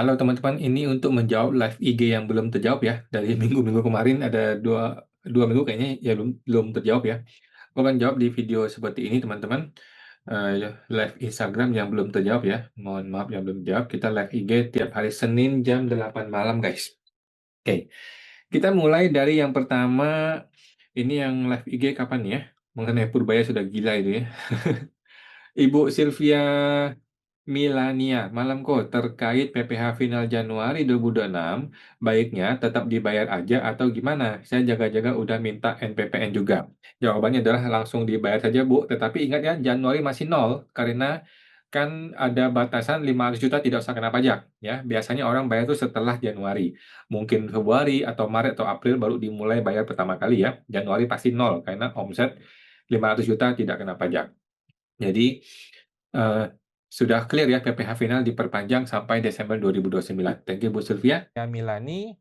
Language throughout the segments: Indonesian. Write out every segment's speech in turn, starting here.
Halo teman-teman, ini untuk menjawab live IG yang belum terjawab ya. Dari minggu-minggu kemarin ada dua minggu kayaknya ya belum terjawab ya. Gue akan jawab di video seperti ini teman-teman. Live Instagram yang belum terjawab ya. Mohon maaf yang belum terjawab. Kita live IG tiap hari Senin jam 8 malam guys. Oke, kita mulai dari yang pertama. Ini yang live IG kapan ya? Mengenai Purbaya sudah gila itu ya. Ibu Sylvia Milania, malam kok terkait PPh final Januari 2026, baiknya tetap dibayar aja atau gimana? Saya jaga-jaga udah minta NPPN juga. Jawabannya adalah langsung dibayar saja, Bu. Tetapi ingat ya, Januari masih nol karena kan ada batasan 500 juta tidak usah kena pajak. Ya, biasanya orang bayar itu setelah Januari. Mungkin Februari atau Maret atau April baru dimulai bayar pertama kali ya. Januari pasti nol karena omset 500 juta tidak kena pajak. Jadi, eh, sudah clear ya PPh final diperpanjang sampai Desember 2029. Thank you Bu Sylvia. Milani,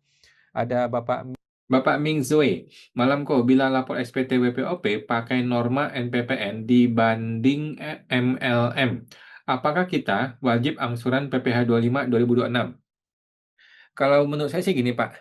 ada Bapak Ming Zoe, malam kok bila lapor SPT WPOP pakai norma NPPN dibanding MLM, apakah kita wajib angsuran PPh 25 2026? Kalau menurut saya sih gini Pak,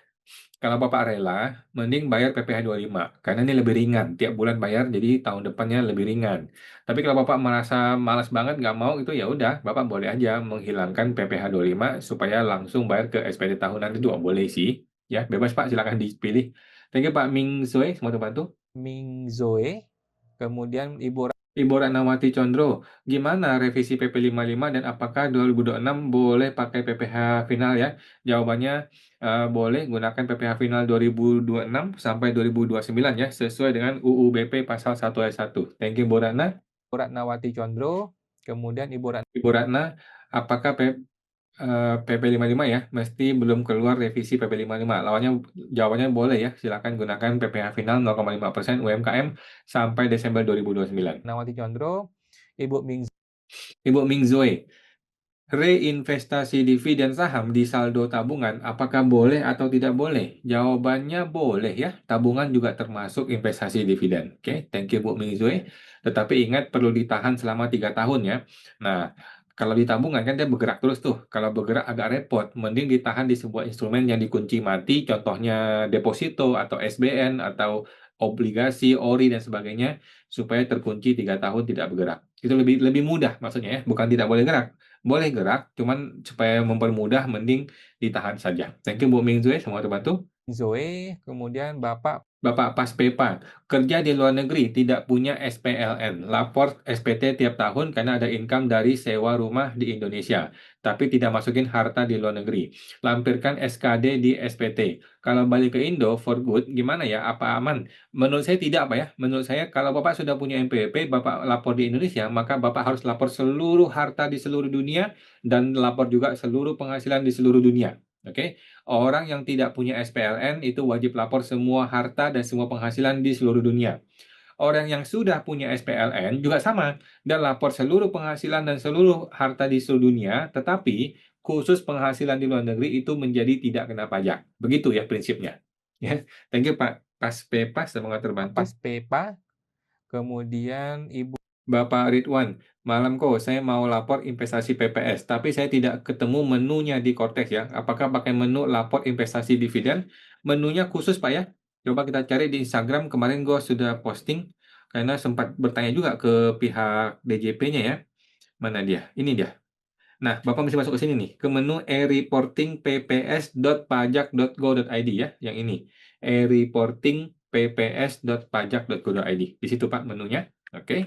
kalau Bapak rela, mending bayar PPh 25, karena ini lebih ringan. Tiap bulan bayar, jadi tahun depannya lebih ringan. Tapi kalau Bapak merasa malas banget, nggak mau, itu ya udah, Bapak boleh aja menghilangkan PPh 25 supaya langsung bayar ke SPT tahunan itu boleh sih. Ya, bebas Pak, silakan dipilih. Thank you Pak Ming Zoe, semua terbantu. Ming Zoe, kemudian Ibu Ibu Ratnawati Condro, gimana revisi PP 55 dan apakah 2026 boleh pakai PPh final ya? Jawabannya boleh gunakan PPh final 2026 sampai 2029 ya, sesuai dengan UU BP pasal 1 ayat 1. Thank you Bu Ratna. Ratnawati Condro, kemudian Ibu Ibu Ratna, apakah PP 55 ya, mesti belum keluar revisi PP 55. Jawabannya boleh ya, silakan gunakan PPh final 0,5% UMKM sampai Desember 2029. Ratnawati Condro, Ibu Ming Ibu Ming Zoe, reinvestasi dividen saham di saldo tabungan, apakah boleh atau tidak boleh? Jawabannya boleh ya. Tabungan juga termasuk investasi dividen. Oke, thank you Bu Mizue. Tetapi ingat perlu ditahan selama 3 tahun ya. Nah, kalau di tabungan kan dia bergerak terus tuh. Kalau bergerak agak repot. Mending ditahan di sebuah instrumen yang dikunci mati, contohnya deposito atau SBN atau obligasi, ORI dan sebagainya, supaya terkunci 3 tahun tidak bergerak. Itu lebih lebih mudah maksudnya ya, bukan tidak boleh gerak. Boleh gerak, cuman supaya mempermudah mending ditahan saja. Thank you Bu Mingzue, semua terbantu. Zoe, kemudian Bapak Bapak Paspepa, kerja di luar negeri tidak punya SPLN, lapor SPT tiap tahun karena ada income dari sewa rumah di Indonesia, tapi tidak masukin harta di luar negeri. Lampirkan SKD di SPT. Kalau balik ke Indo for good, gimana ya? Apa aman? Menurut saya tidak, Pak ya. Menurut saya kalau Bapak sudah punya NPWP, Bapak lapor di Indonesia, maka Bapak harus lapor seluruh harta di seluruh dunia dan lapor juga seluruh penghasilan di seluruh dunia. Oke? Orang yang tidak punya SPLN itu wajib lapor semua harta dan semua penghasilan di seluruh dunia. Orang yang sudah punya SPLN juga sama dan lapor seluruh penghasilan dan seluruh harta di seluruh dunia, tetapi khusus penghasilan di luar negeri itu menjadi tidak kena pajak. Begitu ya prinsipnya. Ya, thank you Pak Paspepas, semoga terbantu. Paspepa, kemudian Ibu Bapak Ridwan, malam kok saya mau lapor investasi PPS, tapi saya tidak ketemu menunya di Cortex ya. Apakah pakai menu lapor investasi dividen? Menunya khusus Pak ya. Coba kita cari di Instagram, kemarin gue sudah posting, karena sempat bertanya juga ke pihak DJP-nya ya. Mana dia? Ini dia. Nah, Bapak mesti masuk ke sini nih, ke menu e-reporting pps.pajak.go.id ya, yang ini. E-reporting pps.pajak.go.id. Di situ Pak menunya. Oke.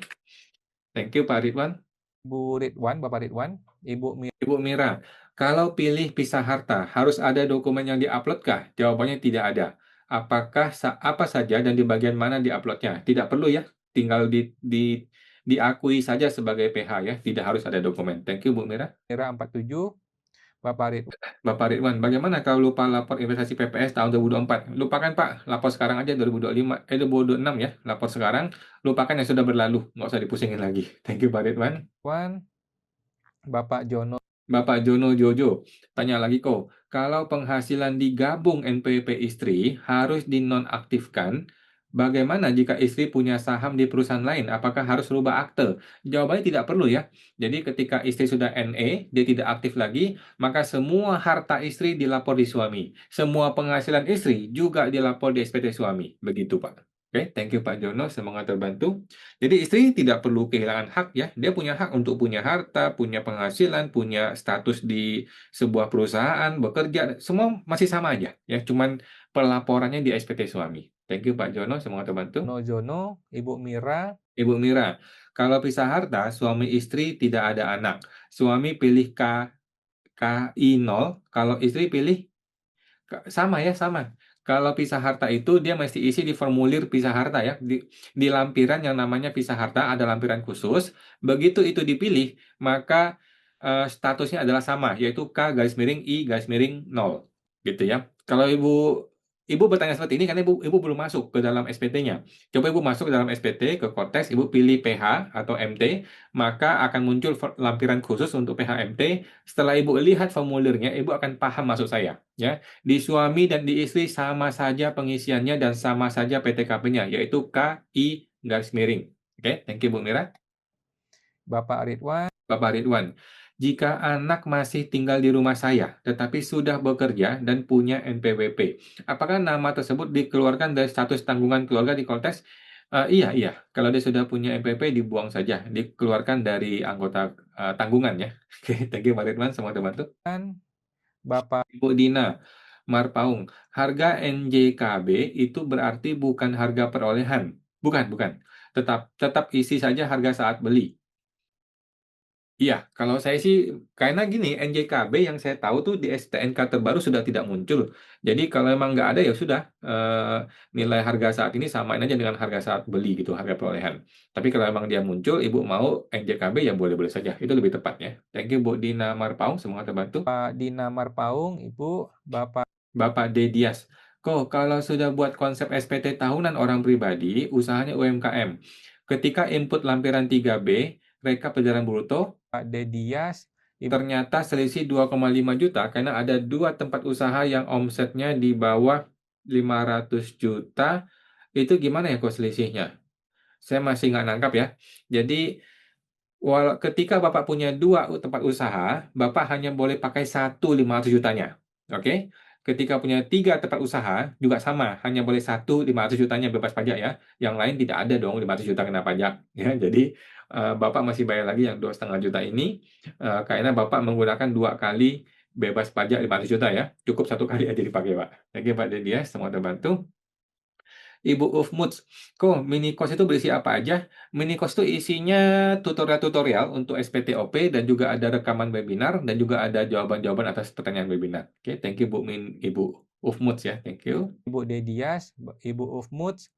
Thank you Pak Ridwan. Bu Ridwan, Bapak Ridwan, Ibu Mira, kalau pilih pisah harta, harus ada dokumen yang diuploadkah? Jawabannya tidak ada. Apakah apa saja dan di bagian mana diuploadnya? Tidak perlu ya, tinggal diakui saja sebagai PH ya, tidak harus ada dokumen. Thank you Bu Mira. Mira 47, Bapak Ridwan Bapak Ridwan, bagaimana kalau lupa lapor investasi PPS tahun 2024? Lupakan Pak, lapor sekarang aja 2025, 2026 ya, lapor sekarang, lupakan yang sudah berlalu, nggak usah dipusingin lagi. Thank you Pak Ridwan. Bapak Jono Bapak Jono Jojo, tanya lagi kok, kalau penghasilan digabung NPWP istri harus dinonaktifkan, Bagaimana jika istri punya saham di perusahaan lain? Apakah harus rubah akte? Jawabannya tidak perlu ya. Jadi ketika istri sudah NE, dia tidak aktif lagi, maka semua harta istri dilapor di suami. Semua penghasilan istri juga dilapor di SPT suami. Begitu, Pak. Oke, thank you Pak Jono, semoga terbantu. Jadi istri tidak perlu kehilangan hak ya. Dia punya hak untuk punya harta, punya penghasilan, punya status di sebuah perusahaan, bekerja, semua masih sama aja ya. Cuman pelaporannya di SPT suami. Thank you Pak Jono, semoga terbantu. Jono, Ibu Mira, Ibu Mira, kalau pisah harta, suami istri tidak ada anak. Suami pilih KI 0, kalau istri pilih sama ya, sama. Kalau pisah harta itu dia mesti isi di formulir pisah harta ya. Di lampiran yang namanya pisah harta ada lampiran khusus. Begitu itu dipilih, maka statusnya adalah sama, yaitu K garis miring I garis miring 0. Gitu ya. Kalau Ibu bertanya seperti ini karena Ibu belum masuk ke dalam SPT-nya. Coba Ibu masuk ke dalam SPT, ke Kortes, Ibu pilih PH atau MT, maka akan muncul lampiran khusus untuk PH MT. Setelah Ibu lihat formulirnya, Ibu akan paham maksud saya. Ya, di suami dan di istri sama saja pengisiannya dan sama saja PTKP-nya, yaitu KI garis miring. Oke, thank you Bu Mira. Bapak Ridwan, Bapak Ridwan, jika anak masih tinggal di rumah saya, tetapi sudah bekerja dan punya NPWP, apakah nama tersebut dikeluarkan dari status tanggungan keluarga di Koltes? Iya, iya. Kalau dia sudah punya NPWP, dibuang saja, dikeluarkan dari anggota tanggungan ya. Oke, thank you Pak Ridwan, semua terbantu. Bapak Ibu Dina, Marpaung, harga NJKB itu berarti bukan harga perolehan. Bukan, bukan. Tetap tetap isi saja harga saat beli. Iya, kalau saya sih, karena gini, NJKB yang saya tahu tuh di STNK terbaru sudah tidak muncul. Jadi kalau emang nggak ada ya sudah, nilai harga saat ini samain aja dengan harga saat beli gitu, harga perolehan. Tapi kalau emang dia muncul, Ibu mau NJKB ya boleh-boleh saja. Itu lebih tepatnya. Thank you Bu Dina Marpaung, semoga terbantu. Dina Marpaung, Ibu, Bapak Bapak Dedias, kok kalau sudah buat konsep SPT tahunan orang pribadi, usahanya UMKM. Ketika input lampiran 3B, rekap perjalanan bruto, Dedias, Ibu ternyata selisih 2,5 juta karena ada dua tempat usaha yang omsetnya di bawah 500 juta. Itu gimana ya kok selisihnya? Saya masih nggak nangkap ya. Jadi ketika Bapak punya dua tempat usaha, Bapak hanya boleh pakai satu 500 jutanya. Oke? Ketika punya tiga tempat usaha, juga sama, hanya boleh satu 500 jutanya bebas pajak ya. Yang lain tidak ada dong 500 juta kena pajak. Ya, jadi Bapak masih bayar lagi yang 2,5 juta ini, karena Bapak menggunakan dua kali bebas pajak 500 juta ya. Cukup satu kali aja dipakai Pak. Oke Pak Dedias, semua terbantu. Ibu Ufmuts, kok mini course itu berisi apa aja? Mini course itu isinya tutorial-tutorial untuk SPTOP dan juga ada rekaman webinar dan juga ada jawaban-jawaban atas pertanyaan webinar. Oke, thank you Ibu Ufmuts ya, thank you. Dedias, Ibu Ufmuts,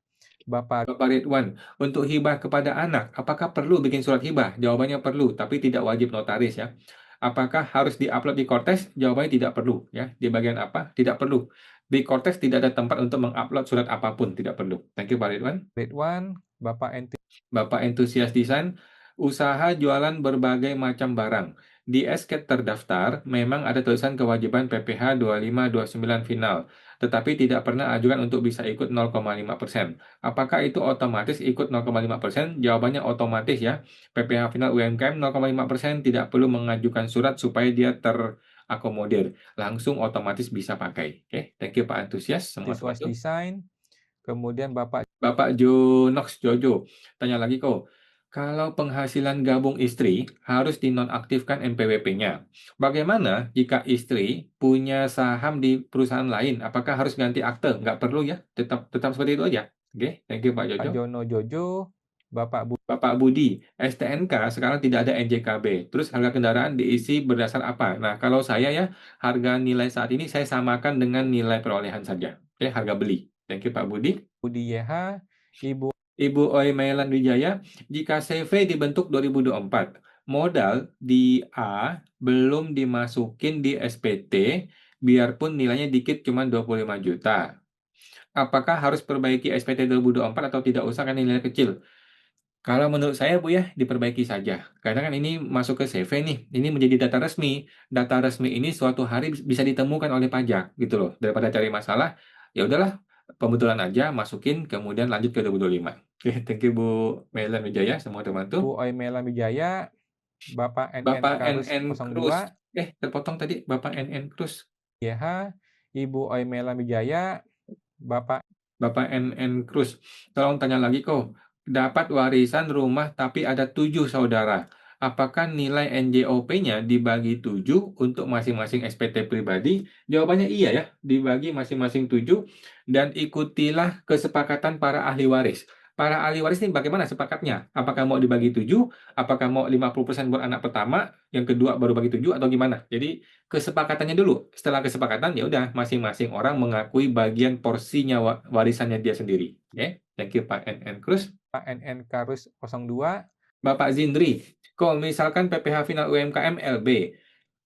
Bapak Bapak Ridwan, untuk hibah kepada anak, apakah perlu bikin surat hibah? Jawabannya perlu, tapi tidak wajib notaris ya. Apakah harus diupload di Kortes? Jawabannya tidak perlu ya. Di bagian apa? Tidak perlu. Di Kortes tidak ada tempat untuk mengupload surat apapun, tidak perlu. Thank you Pak Ridwan. Ridwan, Bapak Bapak entusias desain, usaha jualan berbagai macam barang. Di SKED terdaftar, memang ada tulisan kewajiban PPh 2529 final, tetapi tidak pernah ajukan untuk bisa ikut 0,5%. Apakah itu otomatis ikut 0,5%? Jawabannya otomatis ya. PPh final UMKM 0,5% tidak perlu mengajukan surat supaya dia terakomodir. Langsung otomatis bisa pakai. Oke, thank you Pak antusias. Semua Siswas terbantu. Desain, kemudian Bapak Bapak Jonox Jojo, tanya lagi kok. Kalau penghasilan gabung istri harus dinonaktifkan NPWP-nya. Bagaimana jika istri punya saham di perusahaan lain? Apakah harus ganti akte? Nggak perlu ya, tetap seperti itu aja. Oke, thank you Pak Jojo. Jono Jojo, Bapak Bapak Budi, STNK sekarang tidak ada NJKB. Terus harga kendaraan diisi berdasar apa? Nah, kalau saya ya, harga nilai saat ini saya samakan dengan nilai perolehan saja. Oke, harga beli. Thank you Pak Budi. Budi YH, Ibu Ibu Oi Mailan Wijaya, jika CV dibentuk 2024, modal di A belum dimasukin di SPT, biarpun nilainya dikit cuma 25 juta. Apakah harus perbaiki SPT 2024 atau tidak usah kan nilai kecil? Kalau menurut saya Bu ya, diperbaiki saja. Karena kan ini masuk ke CV nih, ini menjadi data resmi. Data resmi ini suatu hari bisa ditemukan oleh pajak gitu loh. Daripada cari masalah, ya udahlah pembetulan aja, masukin, kemudian lanjut ke 2025. Oke, thank you Bu Mela Wijaya, semua teman-teman. Bu Oimela Wijaya, Bapak NN Bapak Karus NN Cruz. 02, Terpotong tadi, Bapak NN Cruz. YH, Ibu Oimela Wijaya, Bapak Bapak NN Cruz, tolong tanya lagi kok. Dapat warisan rumah tapi ada 7 saudara. Apakah nilai NJOP-nya dibagi 7 untuk masing-masing SPT pribadi? Jawabannya iya ya, dibagi masing-masing 7 dan ikutilah kesepakatan para ahli waris. Para ahli waris ini bagaimana sepakatnya? Apakah mau dibagi 7? Apakah mau 50% buat anak pertama, yang kedua baru bagi 7 atau gimana? Jadi kesepakatannya dulu. Setelah kesepakatan, ya udah masing-masing orang mengakui bagian porsinya warisannya dia sendiri. Oke, thank you Pak NN Cruz. NN Karus 02, Bapak Zindri, kalau misalkan PPh final UMKM LB,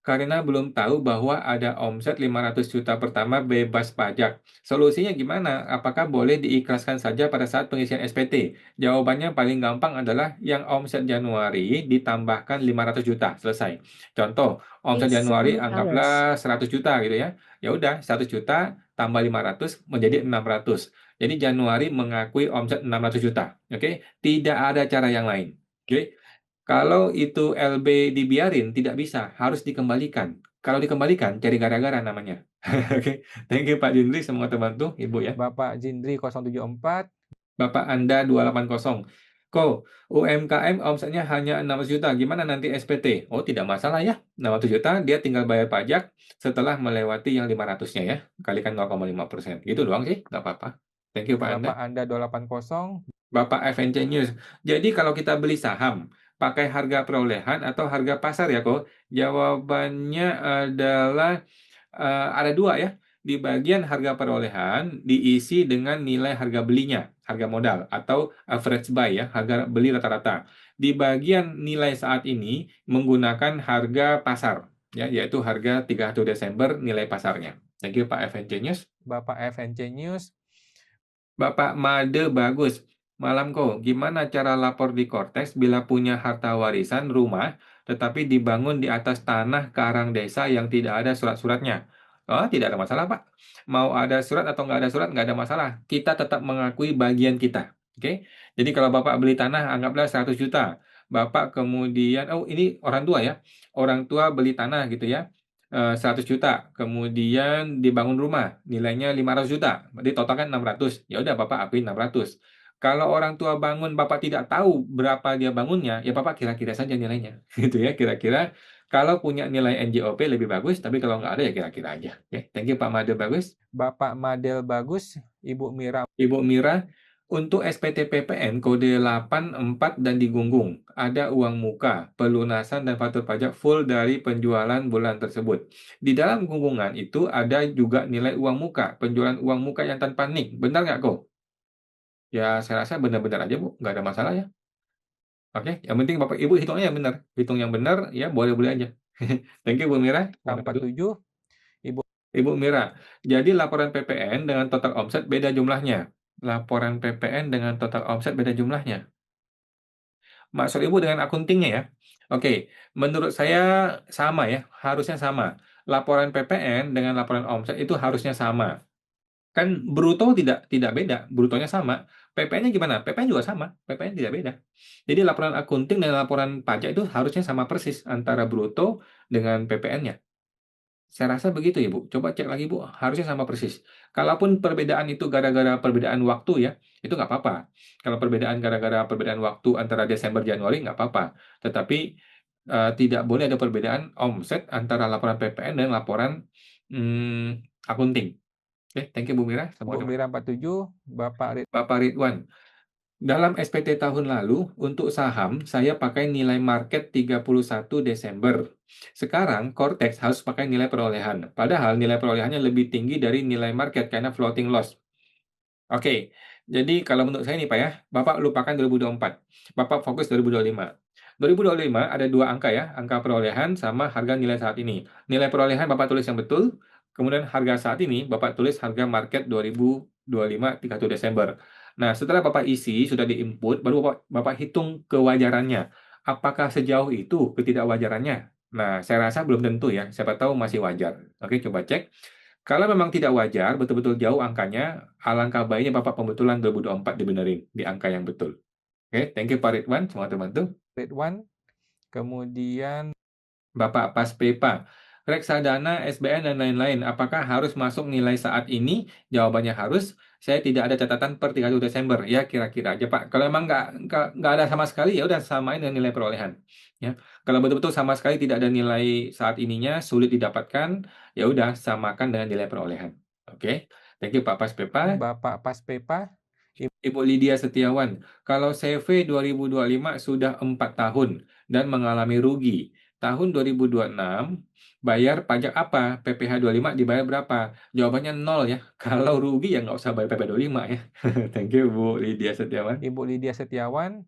karena belum tahu bahwa ada omset 500 juta pertama bebas pajak. Solusinya gimana? Apakah boleh diikhlaskan saja pada saat pengisian SPT? Jawabannya paling gampang adalah yang omset Januari ditambahkan 500 juta, selesai. Contoh, omset It's Januari 7 hours. anggaplah 100 juta gitu ya. Ya udah, 100 juta tambah 500 menjadi 600. Jadi Januari mengakui omset 600 juta. Oke, tidak ada cara yang lain. Oke. Kalau itu LB dibiarin, tidak bisa, harus dikembalikan. Kalau dikembalikan, cari gara-gara namanya. Oke, thank you Pak Jindri, semoga terbantu, Ibu ya. Bapak Jindri 074, Bapak Anda 280. Kok UMKM omsetnya hanya 600 juta, gimana nanti SPT? Oh, tidak masalah ya, 600 juta, dia tinggal bayar pajak setelah melewati yang 500-nya ya, kalikan 0,5%. Gitu doang sih, nggak apa-apa. Thank you Pak Anda. Bapak Anda 280, Bapak FNC News. Jadi kalau kita beli saham, pakai harga perolehan atau harga pasar ya kok? Jawabannya adalah ada dua ya. Di bagian harga perolehan diisi dengan nilai harga belinya, harga modal atau average buy ya, harga beli rata-rata. Di bagian nilai saat ini menggunakan harga pasar ya, yaitu harga 31 Desember nilai pasarnya. Thank you Pak FNC News. Bapak FNC News, Bapak Made bagus. Malam kok, gimana cara lapor di Kortex bila punya harta warisan rumah tetapi dibangun di atas tanah karang desa yang tidak ada surat-suratnya? Oh, tidak ada masalah, Pak. Mau ada surat atau nggak ada surat, nggak ada masalah. Kita tetap mengakui bagian kita. Oke? Jadi kalau Bapak beli tanah, anggaplah 100 juta. Bapak kemudian, oh ini orang tua ya. Orang tua beli tanah gitu ya. 100 juta, kemudian dibangun rumah, nilainya 500 juta, berarti total kan 600. Ya udah Bapak akuin 600. Kalau orang tua bangun Bapak tidak tahu berapa dia bangunnya, ya Bapak kira-kira saja nilainya. Gitu ya, kira-kira. Kalau punya nilai NJOP lebih bagus, tapi kalau nggak ada ya kira-kira aja. Oke, thank you Pak Made bagus. Bapak Madel bagus, Ibu Mira Ibu Mira, untuk SPT PPN kode 84 dan digunggung, ada uang muka, pelunasan dan faktur pajak full dari penjualan bulan tersebut. Di dalam gunggungan itu ada juga nilai uang muka, penjualan uang muka yang tanpa nik. Benar nggak kok? Ya saya rasa benar-benar aja Bu, nggak ada masalah ya. Oke, yang penting Bapak Ibu hitungnya yang benar. Hitung yang benar, ya boleh-boleh aja. Thank you Bu Mira. 47, Ibu Ibu Mira, jadi laporan PPN dengan total omset beda jumlahnya. Laporan PPN dengan total omset beda jumlahnya. Maksud Ibu dengan akuntingnya ya? Oke, menurut saya sama ya, harusnya sama. Laporan PPN dengan laporan omset itu harusnya sama. Kan bruto tidak beda, brutonya sama. PPN-nya gimana? PPN juga sama, PPN tidak beda. Jadi laporan akunting dan laporan pajak itu harusnya sama persis antara bruto dengan PPN-nya. Saya rasa begitu ya, Bu. Coba cek lagi, Bu. Harusnya sama persis. Kalaupun perbedaan itu gara-gara perbedaan waktu ya, itu nggak apa-apa. Kalau perbedaan gara-gara perbedaan waktu antara Desember Januari nggak apa-apa. Tetapi tidak boleh ada perbedaan omset antara laporan PPN dan laporan akunting. Oke, thank you Bu Mira. Bu Mira 47, Bapak Ridwan. Dalam SPT tahun lalu, untuk saham, saya pakai nilai market 31 Desember. Sekarang, Cortex harus pakai nilai perolehan. Padahal nilai perolehannya lebih tinggi dari nilai market karena floating loss. Oke, jadi kalau menurut saya nih Pak ya, Bapak lupakan 2024. Bapak fokus 2025. 2025 ada dua angka ya, angka perolehan sama harga nilai saat ini. Nilai perolehan Bapak tulis yang betul, kemudian harga saat ini Bapak tulis harga market 2025 31 Desember. Nah, setelah Bapak isi, sudah diinput, baru Bapak hitung kewajarannya. Apakah sejauh itu ketidakwajarannya? Nah, saya rasa belum tentu ya, siapa tahu masih wajar. Oke, coba cek. Kalau memang tidak wajar, betul-betul jauh angkanya, alangkah baiknya Bapak pembetulan 2024 dibenerin di angka yang betul. Oke, thank you Pak Ridwan, semoga terbantu. Grade 1, kemudian Bapak Paspepa, reksadana, SBN, dan lain-lain, apakah harus masuk nilai saat ini? Jawabannya harus. Saya tidak ada catatan per 31 Desember. Ya, kira-kira aja, Pak. Kalau emang nggak ada sama sekali, ya udah samain dengan nilai perolehan. Ya, kalau betul-betul sama sekali tidak ada nilai saat ininya, sulit didapatkan, ya udah samakan dengan nilai perolehan. Oke, thank you Pak Paspepa. Bapak Paspepa, Ibu Lydia Setiawan, kalau CV 2025 sudah 4 tahun dan mengalami rugi. Tahun 2026 bayar pajak apa? PPh 25 dibayar berapa? Jawabannya nol ya. Kalau rugi ya nggak usah bayar PPh 25 ya. Thank you Bu Lydia Setiawan. Ibu Lydia Setiawan,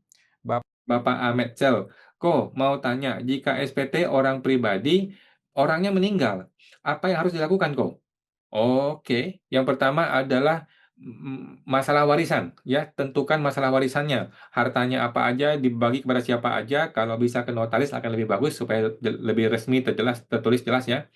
Bapak Ahmed Cel, kok mau tanya, jika SPT orang pribadi, orangnya meninggal, apa yang harus dilakukan kok? Oke, yang pertama adalah masalah warisan, ya. Tentukan masalah warisannya. Hartanya apa aja, dibagi kepada siapa aja. Kalau bisa ke notaris akan lebih bagus supaya lebih resmi, terjelas, tertulis jelas ya.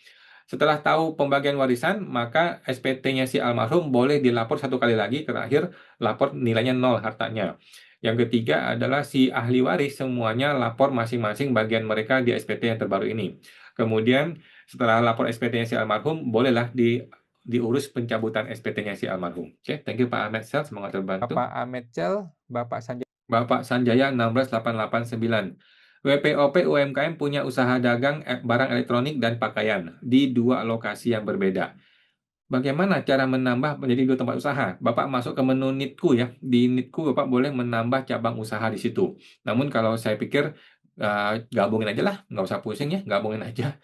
Setelah tahu pembagian warisan, maka SPT-nya si almarhum boleh dilapor satu kali lagi, terakhir lapor nilainya nol hartanya. Yang ketiga adalah si ahli waris semuanya lapor masing-masing bagian mereka di SPT yang terbaru ini. Kemudian setelah lapor SPT-nya si almarhum, bolehlah diurus pencabutan SPT-nya si almarhum. Oke, thank you Pak Ahmed Sel, semoga terbantu. Bapak Ahmed Cel, Bapak Sanjay, Bapak Sanjaya 16889. WPOP UMKM punya usaha dagang barang elektronik dan pakaian di dua lokasi yang berbeda. Bagaimana cara menambah menjadi dua tempat usaha? Bapak masuk ke menu Nitku ya. Di Nitku Bapak boleh menambah cabang usaha di situ. Namun kalau saya pikir gabungin aja lah, nggak usah pusing ya, gabungin aja.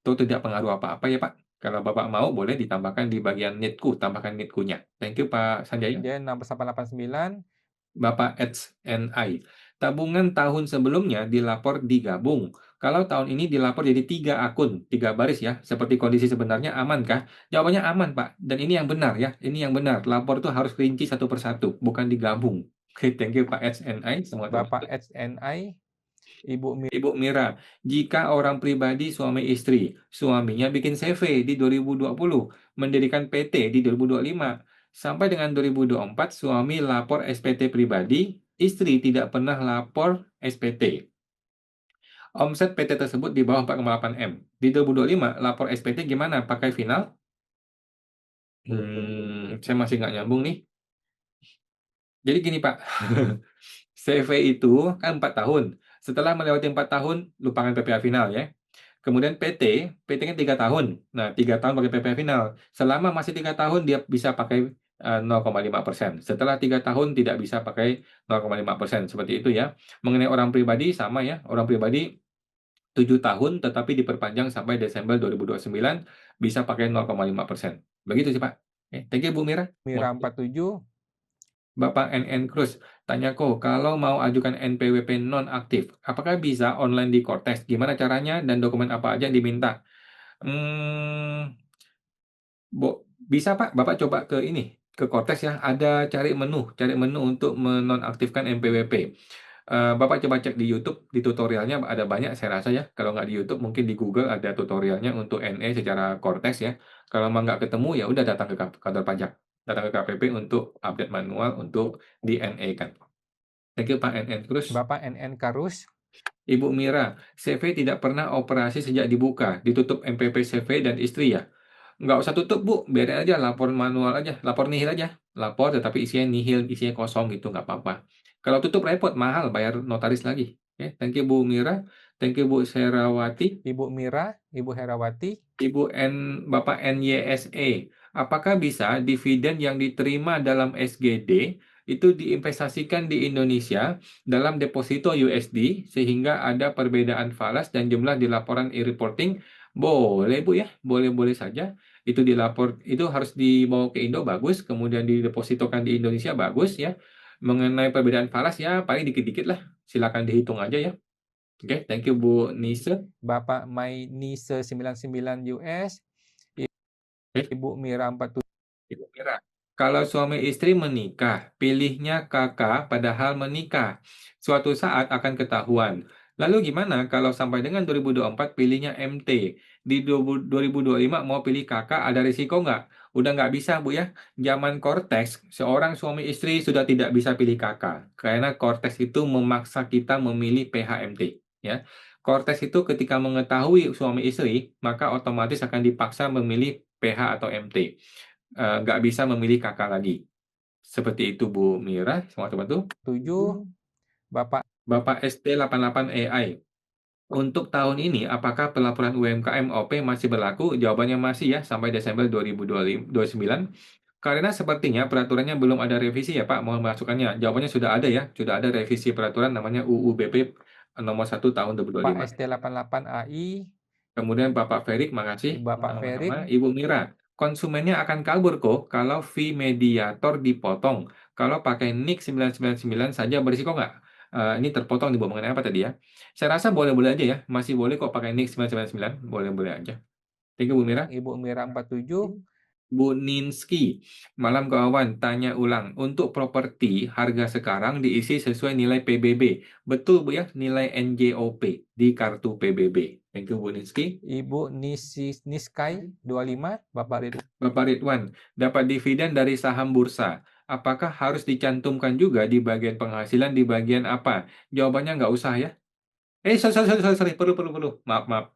Itu tidak pengaruh apa-apa ya Pak. Kalau Bapak mau boleh ditambahkan di bagian Nitku, tambahkan Nitkunya. Thank you Pak Sanjaya. 6889, Bapak NI. Tabungan tahun sebelumnya dilapor digabung. Kalau tahun ini dilapor jadi 3 akun, 3 baris ya. Seperti kondisi sebenarnya amankah? Jawabannya aman, Pak. Dan ini yang benar ya. Ini yang benar. Lapor itu harus rinci satu persatu, bukan digabung. Oke, thank you Pak NI. Semua Bapak terbantu. HNI, Ibu Ibu Mira, jika orang pribadi suami istri, suaminya bikin CV di 2020, mendirikan PT di 2025, sampai dengan 2024 suami lapor SPT pribadi, istri tidak pernah lapor SPT. Omset PT tersebut di bawah 4,8 M. Di 2025 lapor SPT gimana? Pakai final? Saya masih nggak nyambung nih. Jadi gini Pak, CV itu kan 4 tahun. Setelah melewati 4 tahun, lupakan PPh final ya. Kemudian PT kan 3 tahun. Nah, 3 tahun pakai PPh final. Selama masih 3 tahun dia bisa pakai 0,5%. Setelah 3 tahun tidak bisa pakai 0,5%. Seperti itu ya. Mengenai orang pribadi sama ya. Orang pribadi 7 tahun tetapi diperpanjang sampai Desember 2029 bisa pakai 0,5%. Begitu sih Pak. Oke, thank you Bu Mira. Mira 47, Bapak NN Cruz, tanya kok, kalau mau ajukan NPWP non-aktif, apakah bisa online di Kortes? Gimana caranya dan dokumen apa aja yang diminta? Hmm, bisa Pak, Bapak coba ke ini, ke Kortes ya, ada cari menu untuk menonaktifkan NPWP. Bapak coba cek di YouTube, di tutorialnya ada banyak saya rasa ya. Kalau nggak di YouTube, mungkin di Google ada tutorialnya untuk NE secara Kortes ya. Kalau memang nggak ketemu, ya udah datang ke kantor pajak, datang ke KPP untuk update manual untuk di NE kan. Thank you Pak NN. Terus Bapak NN Karus, Ibu Mira, CV tidak pernah operasi sejak dibuka, ditutup MPP CV dan istri ya. Nggak usah tutup Bu, biarin aja, lapor manual aja, lapor nihil aja. Lapor tetapi isinya nihil, isinya kosong gitu, nggak apa-apa. Kalau tutup repot, mahal, bayar notaris lagi. Oke, thank you Bu Mira, thank you Bu Serawati, Ibu Mira, Ibu Herawati, Ibu Bapak NYSE. Apakah bisa dividen yang diterima dalam SGD itu diinvestasikan di Indonesia dalam deposito USD sehingga ada perbedaan falas dan jumlah di laporan e-reporting? Boleh Bu ya, boleh-boleh saja. Itu dilapor, itu harus dibawa ke Indo bagus, kemudian didepositokan di Indonesia bagus ya. Mengenai perbedaan falas ya paling dikit-dikit lah. Silakan dihitung aja ya. Oke, thank you Bu Nise. Bapak Mainise 99 US, Oke. Ibu Mira 47, Ibu Mira, kalau suami istri menikah, pilihnya kakak padahal menikah. Suatu saat akan ketahuan. Lalu gimana kalau sampai dengan 2024 pilihnya MT? Di 2025 mau pilih kakak, ada risiko nggak? Udah nggak bisa, Bu ya. Zaman Cortex, seorang suami istri sudah tidak bisa pilih kakak. Karena Cortex itu memaksa kita memilih PHMT. Ya. Cortex itu ketika mengetahui suami istri, maka otomatis akan dipaksa memilih PH atau MT. Nggak bisa memilih kakak lagi. Seperti itu, Bu Mira. Semua teman-teman. 7, Bapak Bapak ST88 AI. Untuk tahun ini, apakah pelaporan UMKM OP masih berlaku? Jawabannya masih ya, sampai Desember 2029. Karena sepertinya peraturannya belum ada revisi ya Pak, mohon masukannya. Jawabannya sudah ada ya, sudah ada revisi peraturan namanya UU BP nomor 1 tahun 2025. ST88 AI, Kemudian Bapak Ferik, makasih. Bapak Ferik, Sama-sama. Ibu Mira, konsumennya akan kabur kok kalau fee mediator dipotong. Kalau pakai NIK 999 saja berisiko nggak? Ini terpotong nih Bu, mengenai apa tadi ya? Saya rasa boleh-boleh aja ya, masih boleh kok pakai NIK 999, boleh-boleh aja. Thank you Bu Mira. Ibu Mira 47, Bu Ninski, malam kawan, tanya ulang. Untuk properti, harga sekarang diisi sesuai nilai PBB. Betul Bu ya, nilai NJOP di kartu PBB. Thank you Bu Ninski. Ibu Niskai 25, Bapak Ridwan, dapat dividen dari saham bursa. Apakah harus dicantumkan juga di bagian penghasilan di bagian apa? Jawabannya nggak usah ya. Sorry. Perlu. Maaf.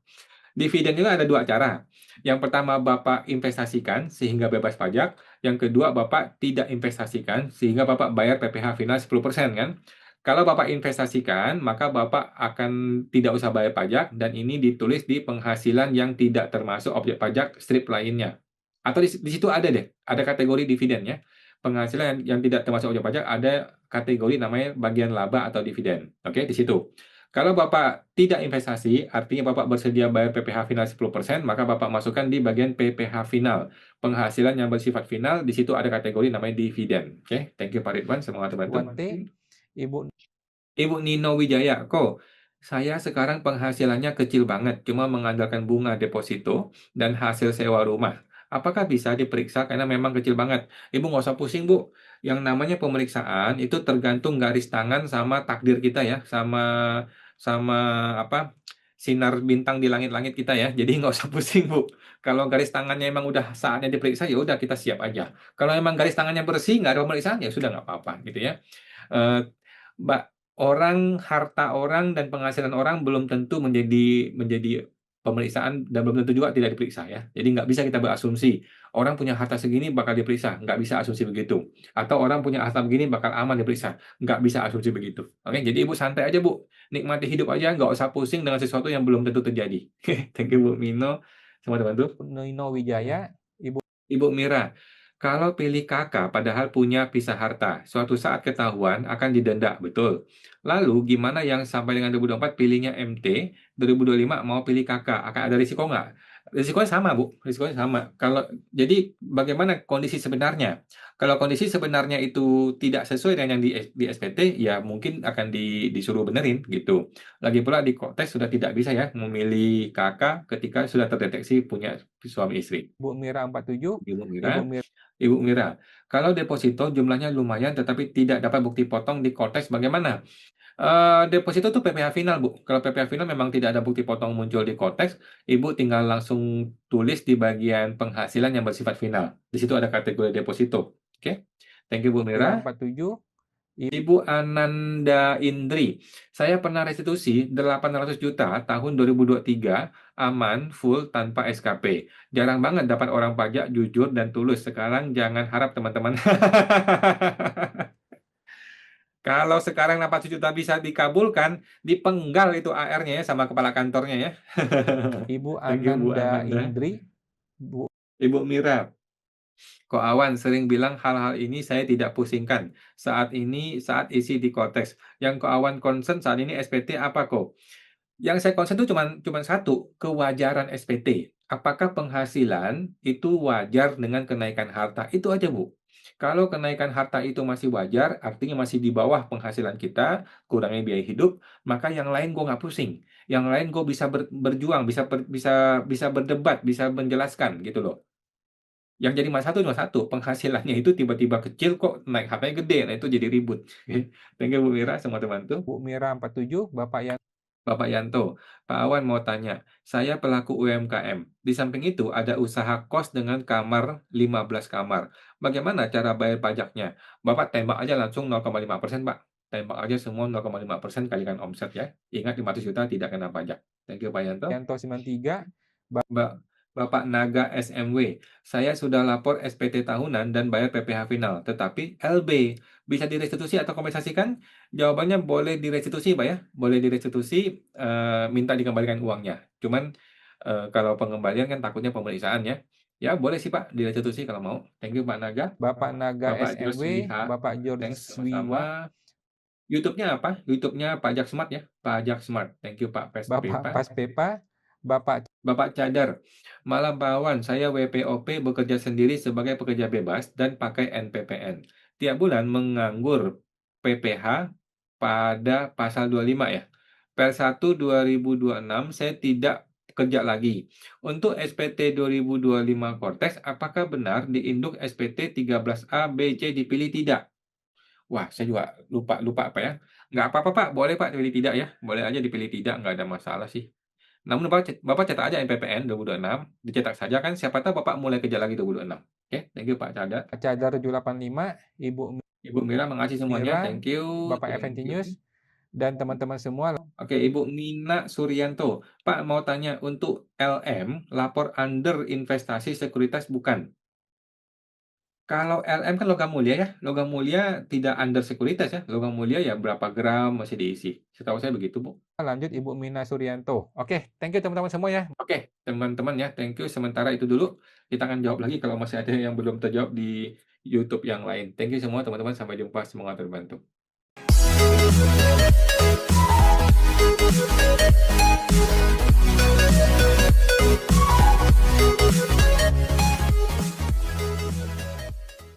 Dividen itu ada dua cara. Yang pertama, Bapak investasikan sehingga bebas pajak. Yang kedua, Bapak tidak investasikan sehingga Bapak bayar PPh final 10% kan? Kalau Bapak investasikan, maka Bapak akan tidak usah bayar pajak dan ini ditulis di penghasilan yang tidak termasuk objek pajak strip lainnya. Atau di situ ada deh, ada kategori dividen ya. Penghasilan yang tidak termasuk objek pajak ada kategori namanya bagian laba atau dividen. Oke, di situ. Kalau Bapak tidak investasi, artinya Bapak bersedia bayar PPh final 10%, maka Bapak masukkan di bagian PPh final. Penghasilan yang bersifat final, di situ ada kategori namanya dividen. Oke, thank you Pak Ridwan, semoga terbantu. 1T, Ibu Ibu Nino Wijaya, kok saya sekarang penghasilannya kecil banget, cuma mengandalkan bunga deposito dan hasil sewa rumah. Apakah bisa diperiksa karena memang kecil banget? Ibu nggak usah pusing, Bu. Yang namanya pemeriksaan itu tergantung garis tangan sama takdir kita ya, sama sama apa sinar bintang di langit-langit kita ya. Jadi nggak usah pusing, Bu. Kalau garis tangannya emang udah saatnya diperiksa, ya udah kita siap aja. Kalau emang garis tangannya bersih, nggak ada pemeriksaan, ya sudah nggak apa-apa gitu ya. Eh, Mbak, harta orang dan penghasilan orang belum tentu menjadi pemeriksaan dan belum tentu juga tidak diperiksa ya. Jadi nggak bisa kita berasumsi orang punya harta segini bakal diperiksa, nggak bisa asumsi begitu. Atau orang punya harta begini bakal aman diperiksa, nggak bisa asumsi begitu. Oke, jadi Ibu santai aja Bu, nikmati hidup aja, nggak usah pusing dengan sesuatu yang belum tentu terjadi. Thank you Bu Mino, semua teman-teman. Nino Wijaya, Ibu Ibu Mira, kalau pilih kakak padahal punya pisah harta, suatu saat ketahuan akan didenda, betul. Lalu gimana yang sampai dengan 2024 pilihnya MT, 2025 mau pilih kakak, akan ada risiko nggak? Risikonya sama, Bu. Risikonya sama. Jadi bagaimana kondisi sebenarnya? Kalau kondisi sebenarnya itu tidak sesuai dengan yang di SPT, ya mungkin akan disuruh benerin gitu. Lagi pula di konteks sudah tidak bisa ya memilih kakak ketika sudah terdeteksi punya suami istri. Mira 47, Ibu Ibu Mira, Mira Ibu Mira, kalau deposito jumlahnya lumayan tetapi tidak dapat bukti potong di Kotex bagaimana? Deposito itu PPh final, Bu. Kalau PPh final memang tidak ada bukti potong muncul di Kotex, Ibu tinggal langsung tulis di bagian penghasilan yang bersifat final. Di situ ada kategori deposito. Oke. Thank you, Bu Mira. 47, Ibu Ananda Indri, saya pernah restitusi 800 juta tahun 2023, aman, full, tanpa SKP. Jarang banget dapat orang pajak jujur dan tulus. Sekarang jangan harap teman-teman. Kalau sekarang 800 juta bisa dikabulkan, dipenggal itu AR-nya ya sama kepala kantornya ya. Ibu Thank you Bu Ananda Ananda. Indri, Bu Ibu Mira, Ko Awan sering bilang hal-hal ini saya tidak pusingkan. Saat isi di konteks. Yang Ko Awan concern saat ini SPT apa kok? Yang saya concern itu cuma satu, kewajaran SPT. Apakah penghasilan itu wajar dengan kenaikan harta? Itu aja, Bu. Kalau kenaikan harta itu masih wajar, artinya masih di bawah penghasilan kita, kurangnya biaya hidup, maka yang lain gue nggak pusing. Yang lain gue bisa berjuang, bisa berdebat, bisa menjelaskan gitu loh. Yang jadi masalah cuma satu, penghasilannya itu tiba-tiba kecil kok naik hartanya gede, nah itu jadi ribut. Thank you Bu Mira, semua teman tuh. Mira 47, Bapak Bapak Yanto, Pak Awan mau tanya, saya pelaku UMKM. Di samping itu ada usaha kos dengan kamar 15 kamar. Bagaimana cara bayar pajaknya? Bapak tembak aja langsung 0,5%, Pak. Tembak aja semua 0,5% kalikan omset ya. Ingat 500 juta tidak kena pajak. Thank you Pak Yanto. Yanto 93, Bapak Naga SMW, saya sudah lapor SPT tahunan dan bayar PPh final, tetapi LB bisa direstitusi atau kompensasikan? Jawabannya boleh direstitusi, Pak ya, boleh direstitusi, minta dikembalikan uangnya. Cuman kalau pengembalian kan takutnya pemeriksaan ya. Ya boleh sih Pak direstitusi kalau mau. Thank you Pak Naga. Bapak Naga Bapak George SMW, Wiha, Bapak George thanks Wiwa, sama-sama. YouTube-nya apa? YouTube-nya Pajak Smart ya, Pajak Smart. Thank you Pak Bapak Pespepa. Paspepa, Bapak Bapak Cadar, malam Pak Awan, saya WPOP bekerja sendiri sebagai pekerja bebas dan pakai NPPN. Tiap bulan menganggur PPh pada pasal 25 ya. Per 1 2026 saya tidak kerja lagi. Untuk SPT 2025 Cortex, apakah benar di induk SPT 13A B C dipilih tidak? Wah, saya juga lupa apa ya. Nggak apa-apa Pak, boleh Pak dipilih tidak ya. Boleh aja dipilih tidak, nggak ada masalah sih. Namun Bapak cetak aja NPPN 2026, dicetak saja kan siapa tahu Bapak mulai kerja lagi 2026. Oke, thank you Pak Cadar. Cadar 785, Ibu Mira makasih semuanya, Mira, thank you. Bapak Eventinius, dan teman-teman semua. Oke, Ibu Mina Suryanto. Pak mau tanya untuk LM, lapor under investasi sekuritas bukan? Kalau LM kan logam mulia ya, logam mulia tidak under sekuritas ya, logam mulia ya berapa gram masih diisi. Setahu saya begitu, Bu. Lanjut Ibu Mina Suryanto. Oke, thank you teman-teman semua ya. Oke, teman-teman ya, thank you. Sementara itu dulu, kita akan jawab lagi kalau masih ada yang belum terjawab di YouTube yang lain. Thank you semua teman-teman, sampai jumpa, semoga terbantu.